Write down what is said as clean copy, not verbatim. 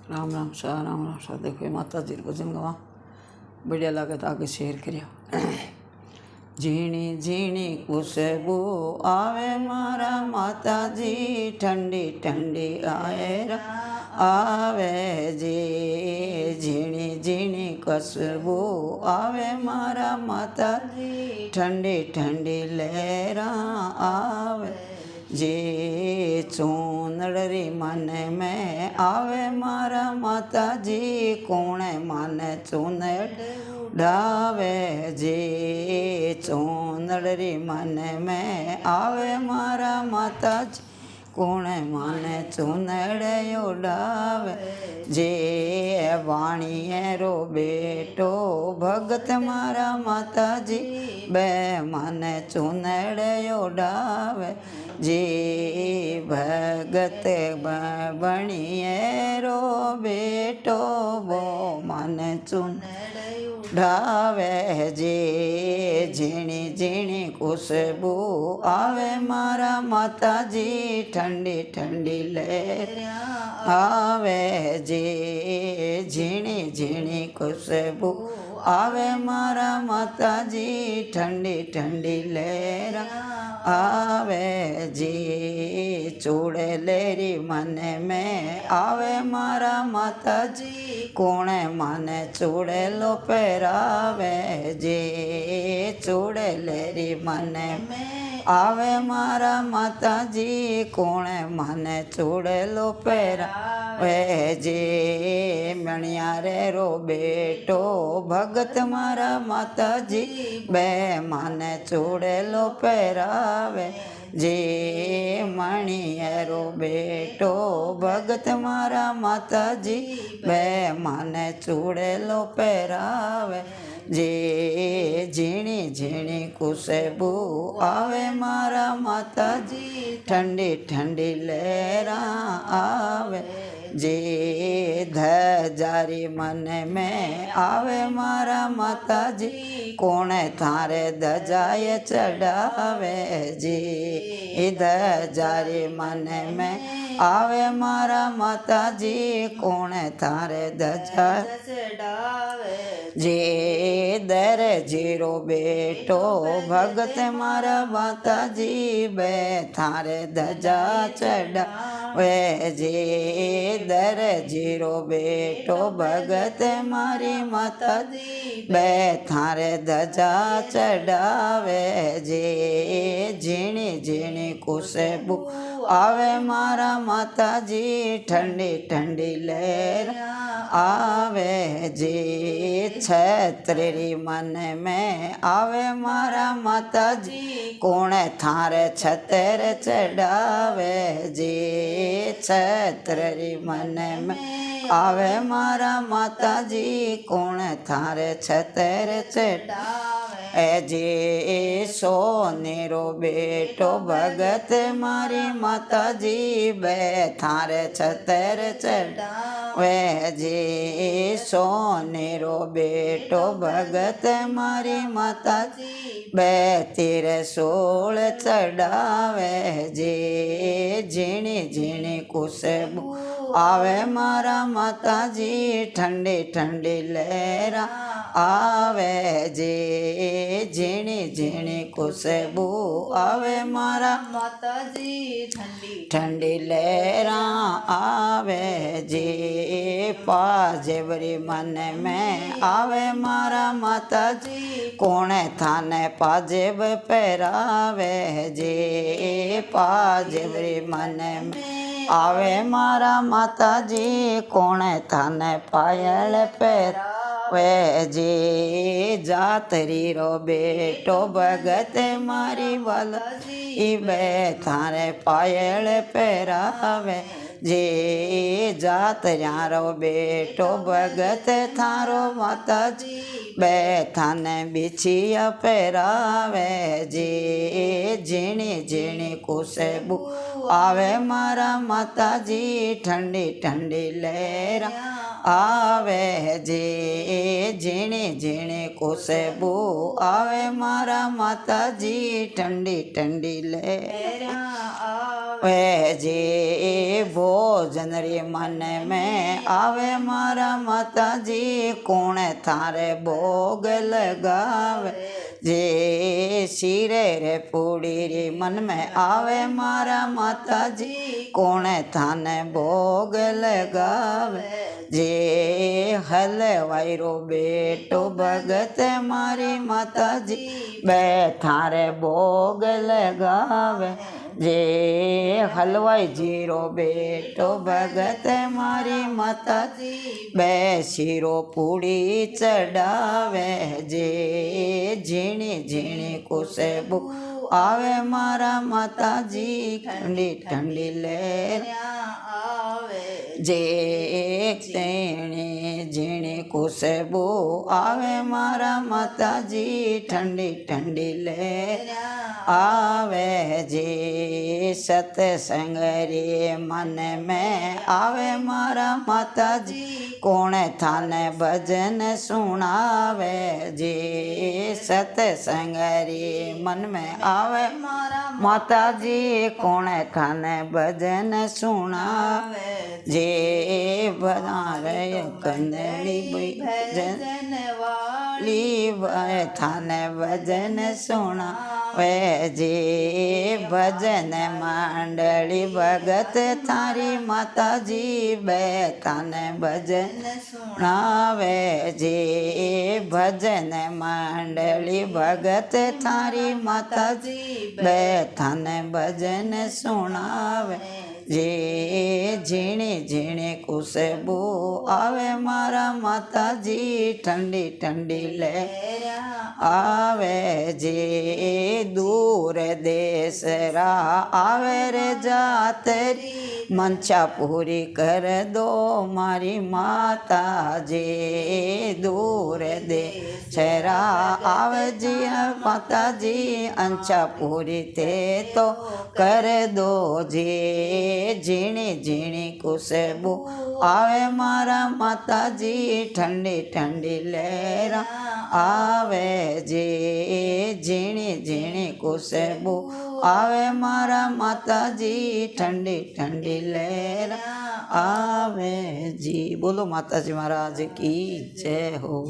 राम राम शाह राम राम शाह। देखो माता जी भजन गवा बढ़िया लगे तो आगे शेर करिया। झीणी झीणी खुशबू आवे मारा माता जी, ठंडी ठंडी आए आवे जी। झीणी झीणी खुशबू आवे मारा माता जी, ठंडी ठंडी लहरा आवे जी। चूनड़ी मन में आवे मारा माता जी, कोणे मन चूनड़ डावे जी। चूनड़ी मन में आवे मारा माता जी, कोणे मन चूनड़ उड़ावे जे। वाणिये रो बेटो भगत मारा माता जी, बे मन चूनड़ उड़ावे जी। भगत बणिये रो बेटो वो मन चूनड़ ढावे जी। झीणी झीणी खुशबू आवे मारा माता जी, ठंडी ठंडी लहर आवे जी। झीणी झीणी खुशबू आवे मारा माता जी, ठंडी ठंडी लहर आवे जी। चूड़ेलेरी मन में आवे मारा माता जी, कोणे मन चूड़ेलो पहरावे जी। चूड़ेलेरी मन में आवे मारा माता जी, कोणे मन चूड़ेलो पहरावे जी। मणियारे रो बेटो भगत मारा माता जी, बे मन चूड़ेलो पहरावे जी। मणियरो बेटो भगत मारा माता जी, बे मन चूड़ेलो पहरावे जी। झीणी झीणी खुशबू आवे मारा माता जी, ठंडी ठंडी लहरा आवे जी। धजारी मन में आवे मारा माता जी, कोणे थारे धजाए चढ़ावे जी। धजारी मन में आवे मारा माता जी, कोणे थारे धजा चढ़ावे जी। दर जीरो बेटो भगत मारा माता जी, बे थारे धजा चढ़ावे जी। दर जीरो बेटो भगत मारी माता जी, बे थारे धजा चढ़ावे जी। झीणी झीणी खुशबू आवे मारा माता जी, ठंडी ठंडी लहर आवे जी। छतरी मन में आवे मारा माता जी, कोणे थारे छतर चढ़ावे जी। छतरी मन में आवे मारा माता जी, कोणे थारे छतर चढ़ावे जी। सोनेरो बेटो भगत मारी माता जी, बे थारे छतर चढ़ावे जी। सोनेरो बेटो भगत मारी माता जी, बे तीर सोल चढ़ावे जी। झीणी झीणी खुशबू आवे मारा माता जी, ठंडी ठंडी लहरा आवे जी। झीणी झीणी खुशबू आवे मारा माता जी, ठंडी ठंडी लहरा आवे जी। पाजेवरी मन में आवे मारा माता जी, कोणे थाने पाजेब पहरावे जी। पाजेवरी मन में आवे मारा माता जी, कोणे थाने पायल पहरावे जी। जातरी रो बेटो भगत मारी वाला जी, बे थारे पायल पहरावे जी। जातरिया रो बेटो भगत थारो माता जी, बे थाने बिछिया पहरावे जी। झीणी झीणी खुशबू आवे मारा माता जी, ठंडी ठंडी लहरा आवे जी। झीणी झीणी खुशबू आवे मारा माता जी, ठंडी ठंडी लहरा आवे जी। भो भोजन रे मन में आवे मारा माता जी कौन थारे भोग लगावे जे सिरे रे पूड़ी रे मन में आवे मारा माता जी कौन थाने भोग लगावे जे हलवाई रो बेटो भगत मारी माता जी बे थारे भोग लगावे जे हलवाई जीरो बेटो भगत मारी माता जी बे शिरो पूड़ी चढ़ावे जे झीणी झीणी खुशबू आवे मारा माता जी ठंडी ठंडी लहर जे झीणी झीणी खुशबू आवे मारा माता जी ठंडी ठंडी लहर आवे जे सत्संग रे मन में आवे मारा माता जी कौन थाने भजन सुनावे जे सत्संग रे मन में आवे माता जी कौन थाने भजन सुनावे जे बनावे कंदड़ी भजन वाली थाने भजन सुनावे जे भजन मंडली भगत थारी माता जी बे थाने भजन सुनावे जे भजन मंडली भगत थारी माता जी बे थाने भजन सुनावे जे झीणी झीणी खुशबू आवे मारा माता जी ठंडी ठंडी लहर आवे जे दूर देश रा आवे रे जातरी मंशा पूरी कर दो मारी माता जे दूर देश रा आवे जी माता जी अंशा पूरी ते तो कर दो जे झीणी झीणी खुशबू आवे मारा माता जी ठंडी ठंडी लहर आवे जे झीणी झीणी खुशबू आवे मारा माता जी ठंडी ठंडी लहर आवे जी। बोलो माता जी महाराज की जय हो।